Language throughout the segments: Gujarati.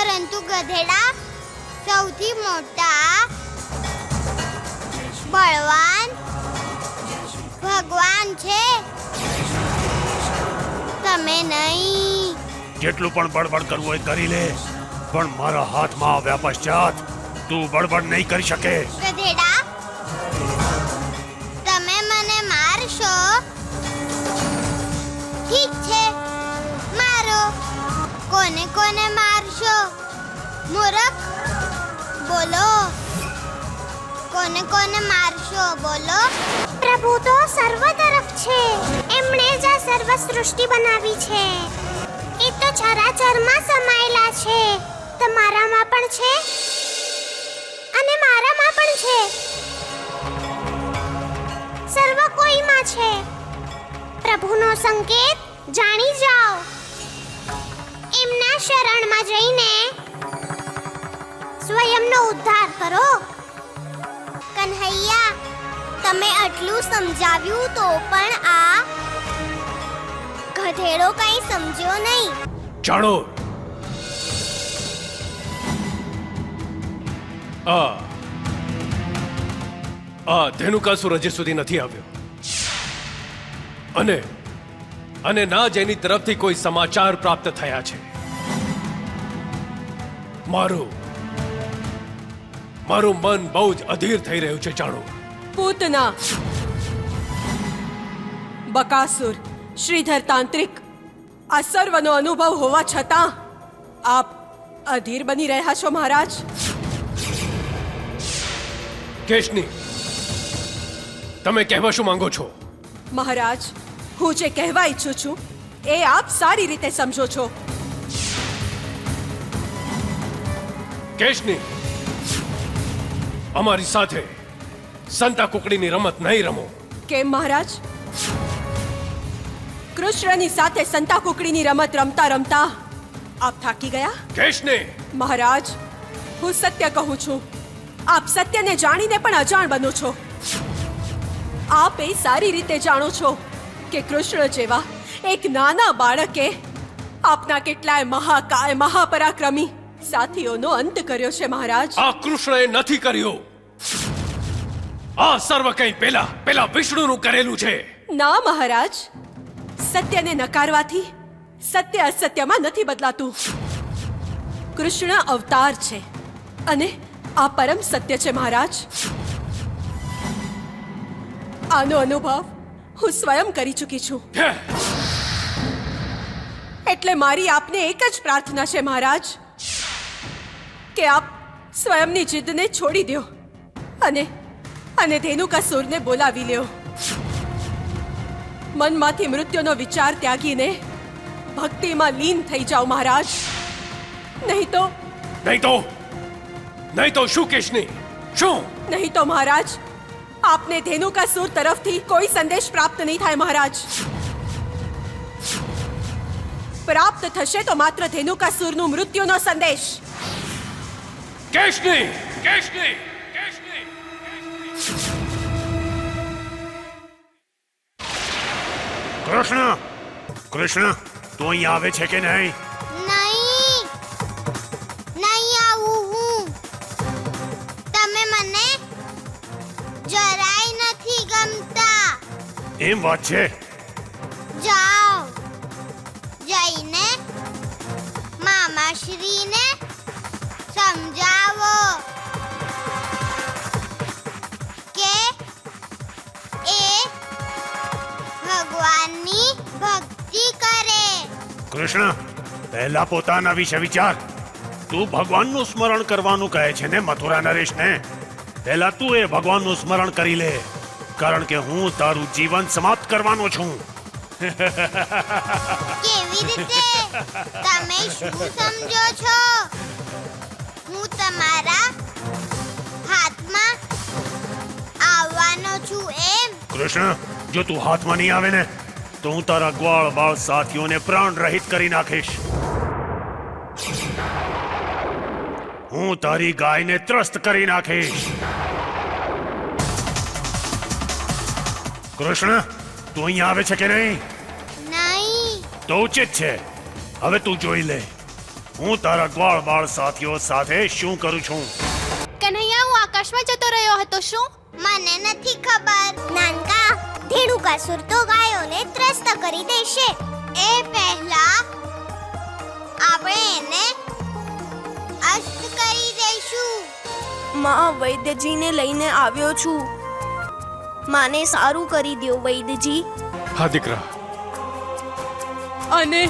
પરંતુ ગધેડા સૌથી મોટા બળવાન ભગવાન છે, તમે નહીં. જેટલું પણ બળબડ કરવું હોય કરી લે, પણ મારા હાથમાં આવ્યા પશ્ચાત તું બળબડ નહીં કરી શકે. ગધેડા, તમે મને મારશો? ઠીક છે, મારો. કોને કોને મારશો? મૂર્ખ, બોલો. કોને કોને મારશો? બોલો. પ્રભુ તો સર્વ તરફ છે. એમણે જ આ સર્વ સૃષ્ટિ બનાવી છે. એ તો ચરાચરમાં સમાયેલા છે. તમારામાં પણ છે અને મારામાં પણ છે. સર્વ કોઈમાં છે. પ્રભુનો સંકેત જાણી જાઓ. એમના શરણમાં જઈને સ્વયંનો ઉદ્ધાર કરો. કન્હૈયા, તમે આટલું સમજાવ્યું તો પણ આ ગધેડો કંઈ સમજ્યો નહીં. જાણો, ધેનુકાસુર હજી સુધી નથી આવ્યો અને ના જ એની તરફથી કોઈ સમાચાર પ્રાપ્ત થયા છે. મારું મન બહુ જ અધીર થઈ રહ્યું છે. જાણો, પૂતના, બકાસુર, શ્રીધર તાંત્રિક, આ સર્વનો અનુભવ હોવા છતાં આપ અધીર બની રહ્યા છો મહારાજ. કેશની, તમે કહેવા શું માંગો છો? મહારાજ, હું જે કહેવા ઈચ્છું છું એ આપ સારી રીતે સમજો છો. કેશની, અમારી સાથે સંતા કુકડીની રમત નહીં રમો. કેમ મહારાજ? કૃષ્ણની સાથે સંતા કુકડીની રમત રમતા રમતા આપ થાકી ગયા? કેશની, મહારાજ, હું સત્ય કહું છું. આપ સત્યને જાણીને પણ અજાણ બનો છો. આપ એ સારી રીતે જાણો છો કે કૃષ્ણ જેવા એક નાના બાળકે આપના કેટલાય મહાકાય મહાપરાક્રમી સાથીઓનો અંત કર્યો છે મહારાજ. આ કૃષ્ણએ નથી કર્યો. આ સર્વ કંઈ પેલા વિષ્ણુનું કરેલું છે. ના મહારાજ, સત્યને નકારવાથી સત્ય અસત્યમાં નથી બદલાતું. કૃષ્ણ અવતાર છે અને આ પરમ સત્ય છે મહારાજ. આનો અનુભવ હું સ્વયં કરી ચૂકી છું. એટલે મારી આપને એક જ પ્રાર્થના છે મહારાજ કે આપ સ્વયંની જીદને છોડી દો અને ધેનુકાસુરને બોલાવી લ્યો. મનમાંથી મૃત્યુનો વિચાર ત્યાગીને ભક્તિમાં લીન થઈ જાઓ મહારાજ. નહીં તો શું કેશની? શું નહીં તો મહારાજ, આપને ધેનુકાસુર તરફથી કોઈ સંદેશ પ્રાપ્ત નહીં થાય મહારાજ. પ્રાપ્ત થશે તો માત્ર ધેનુકાસુરનું મૃત્યુનો સંદેશ. કેશની! કૃષ્ણ, તું અહીં આવે છે કે નહીં? નહીં આવું હું. તમે મને જરાય નથી ગમતા. એમ વાત છે? જાઓ, જઈને મામાશ્રીને સમજાવો કે એ ભગવાનની ભક્તિ કરે. કૃષ્ણ, પહેલા પોતાના વિશે વિચાર. તું ભગવાનનું સ્મરણ કરવાનું કહે છે ને મથુરા નરેશને? પહેલા તું એ ભગવાનનું સ્મરણ કરી લે, કારણ કે હું તારું જીવન સમાપ્ત કરવાનો છું. કેવી રીતે? તમે શું સમજો છો? હું તમારા હાથમાં આવવાનો છું એમ? કૃષ્ણ, જો તું હાથમાં નહીં આવે ને તો હું તારા ગ્વાળ બાળ સાથીઓને પ્રાણ રહિત કરી નાખીશ. હું તારી ગાયને ત્રસ્ત કરી નાખીશ. કૃષ્ણ, તું અહીં આવે છે કે નહીં? નહીં. તો ઉચિત છે. હવે તું જોઈ લે, હું તારા ગ્વાળ બાળ સાથીઓ સાથે શું કરું છું? કન્હૈયા હું આકાશમાં જતો રહ્યો હતો શું? મને નથી ખબર. નાનકા, ધેનુકાસુર તો ગાયોને ત્રસ્ત કરી દેશે. એ પહેલા આપણે એને અસ્ત કરી દઈશું. માં વૈદ્યજીને લઈને આવ્યો છું. માને સારું કરી દ્યો વૈદ્યજી. હા દીકરા, અને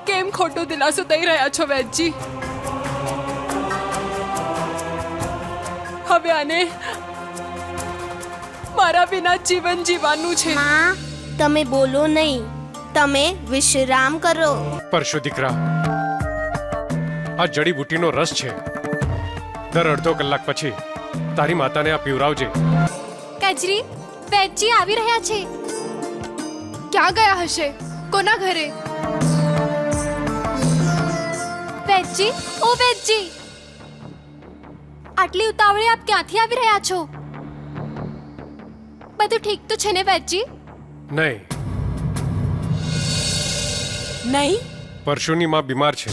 કેમ ખોટો દિલાસો દઈ રહ્યા છો વૈદજી? હવે આને મારા વિના જીવન જીવવાનું છે. માં તમે બોલો નહીં, તમે વિશ્રામ કરો. પરશુ દીકરા, આ જડીબુટ્ટીનો રસ છે. દર અડધો કલાક પછી તારી માતાને આ પીવરાવજે. કજરી, વૈદજી આવી રહ્યા છે. ક્યાં ગયા હશે? કોના ઘરે? વૈદજી, ઓ વૈદજી, આટલી ઉતાવળે આપ ક્યાંથી આવી રહ્યા છો? બધું ઠીક તો છે ને વૈદજી? નહીં, નહીં. પરશુની માં બીમાર છે.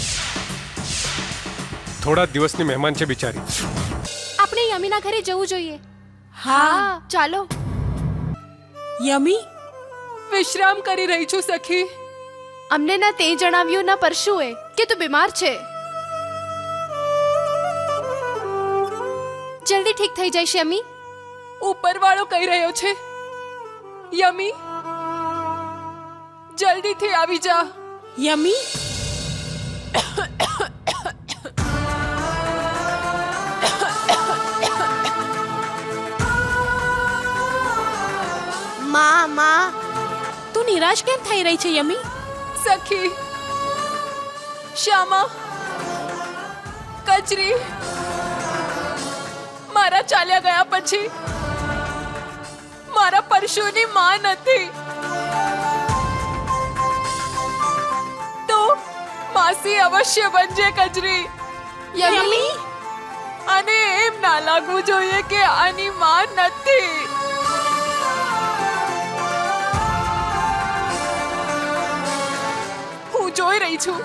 થોડા દિવસની મહેમાન છે બિચારી. આપણે યમીના ઘરે જવું જોઈએ. હા, ચાલો. યમી, વિશ્રામ કરી રહી છું સખી. અમને ના તે જણાવ્યું ના પરશુએ કે તું બીમાર છે. જલ્દી ઠીક થઈ જઈશ યમી. ઉપરવાળો કહી રહ્યો છે. યમી, જલ્દીથી આવી જા. યમી, માં તું નિરાશ કેમ થઈ રહી છે યમી? સખી, શ્યામા, કચરી મારા ચાલ્યા ગયા પછી મારા પરશુની માં નથી તો માસી અવશ્ય બનજે કચરી. યમી, અને એમ ના લાગવું જોઈએ કે આની માં નથી. હું જોઈ રહી છું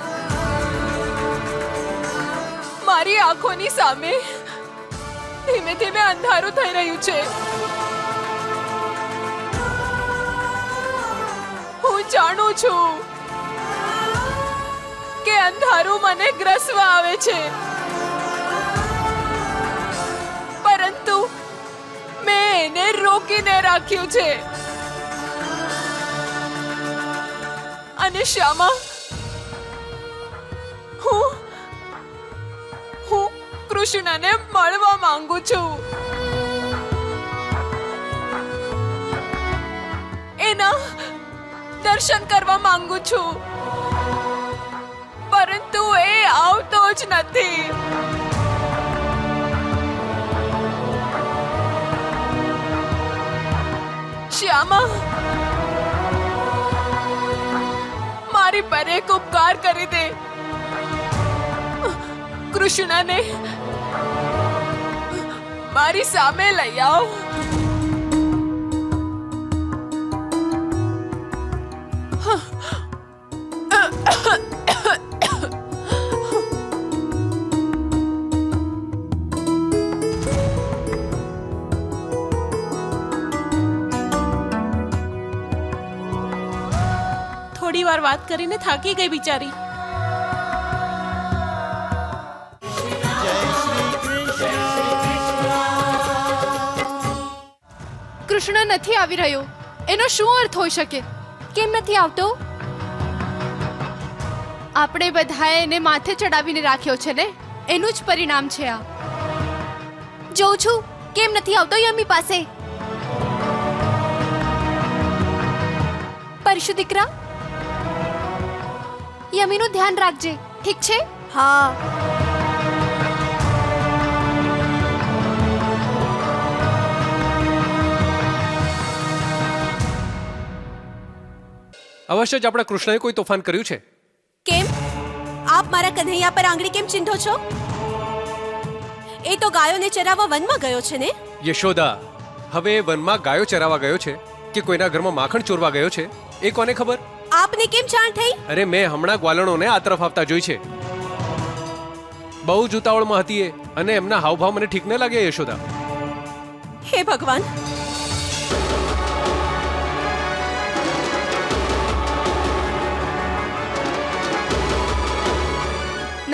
મારી આંખોની સામે ધીમે ધીમે અંધારું થઈ રહ્યું છે. હું જાણું છું કે અંધારું મને ગ્રસવા આવે છે, પરંતુ મેં એને રોકીને રાખ્યું છે. અને શ્યામા, હું કૃષ્ણને મળવા માંગુ છું. એના દર્શન કરવા માંગુ છું, પરંતુ એ આવતો જ નથી. શ્યામા, મારી પર એક ઉપકાર કરી દે. કૃષ્ણને મારી સામે લઈ આવ. થોડી વાર વાત કરીને થાકી ગઈ બિચારી. કૃષ્ણ નથી આવી રહ્યો. એનો શું અર્થ હોઈ શકે? કેમ નથી આવતો? આપણે બધાએ એને માથે ચડાવીને રાખ્યો છે ને, એનું જ પરિણામ છે આ. જોઉં છું કેમ નથી આવતો યમી પાસે. પરશુ દીકરા, યમીનું ધ્યાન રાખજે, ઠીક છે? હા. અવશ્ય જ આપણા કૃષ્ણએ કોઈ તોફાન કર્યું છે. કેમ આપ મારા કન્હૈયા પર આંગળી કેમ ચીંધો છો? એ તો ગાયોને ચરાવવા વનમાં ગયો છે ને? યશોદા, હવે એ વનમાં ગાયો ચરાવવા ગયો છે કે કોઈના ઘરમાં માખણ ચોરવા ગયો છે એ કોને ખબર? આપને કેમ જાણ થઈ? અરે મેં હમણાં ગ્વાલણોને આ તરફ આવતા જોઈ છે. બહુ જ ઉતાવળમાં હતી એ, અને એમના હાવભાવ મને ઠીક ન લાગ્યા યશોદા. હે ભગવાન,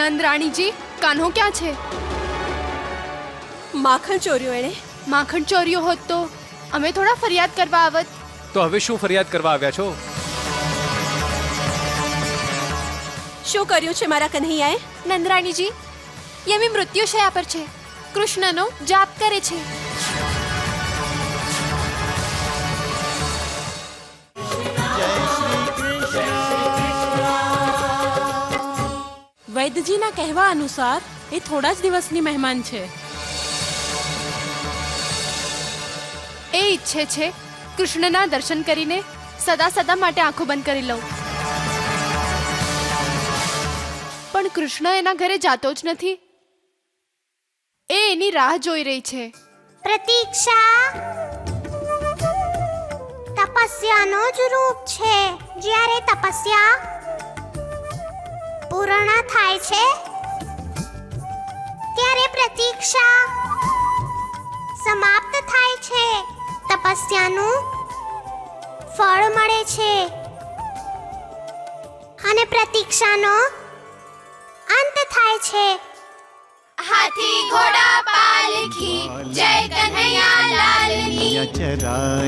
નંદ રાણીજી, કાન્હો ક્યાં છે? માખણ ચોર્યો એણે. માખણ ચોર્યો હોત તો અમે થોડા ફરિયાદ કરવા આવત. તો હવે શું ફરિયાદ કરવા આવ્યા છો? શું કર્યું છે મારા કન્હૈયાએ? નંદરાણીજી, યમી મૃત્યુશયા પર છે, કૃષ્ણનો જાપ કરે છે. વૈદ્યજીના કહેવા અનુસાર એ થોડા જ દિવસની મહેમાન છે. એ ઈચ્છે છે કૃષ્ણના દર્શન કરીને સદા સદા માટે આંખો બંધ કરી લઉં. પણ કૃષ્ણ એના ઘરે જાતો જ નથી. એ એની રાહ જોઈ રહી છે. પ્રતીક્ષા તપસ્યાનો જ રૂપ છે. જ્યારે તપસ્યા પૂર્ણ થાય છે ત્યારે પ્રતીક્ષા સમાપ્ત થાય છે. તપસ્યાનું ફળ મળે છે અને પ્રતીક્ષાનો અંત થાય છે. હાથી ઘોડા પાલખી જય કન્હૈયા લાલ કી. ચરાય